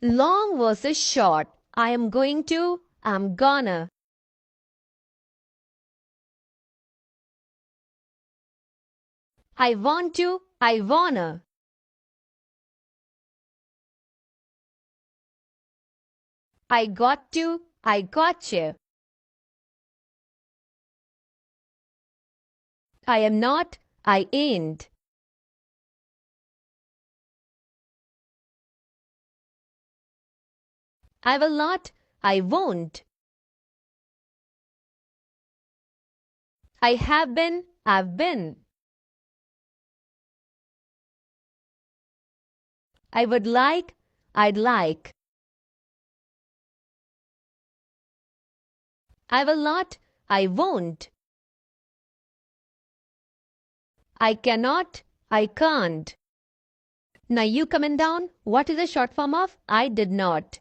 Long versus short. I am going to, I'm gonna. I want to, I wanna. I got to, I gotcha. I am not, I ain't. I will not, I won't. I have been, I've been. I would like, I'd like. I will not, I won't. I cannot, I can't. Now you comment down what is the short form of I did not.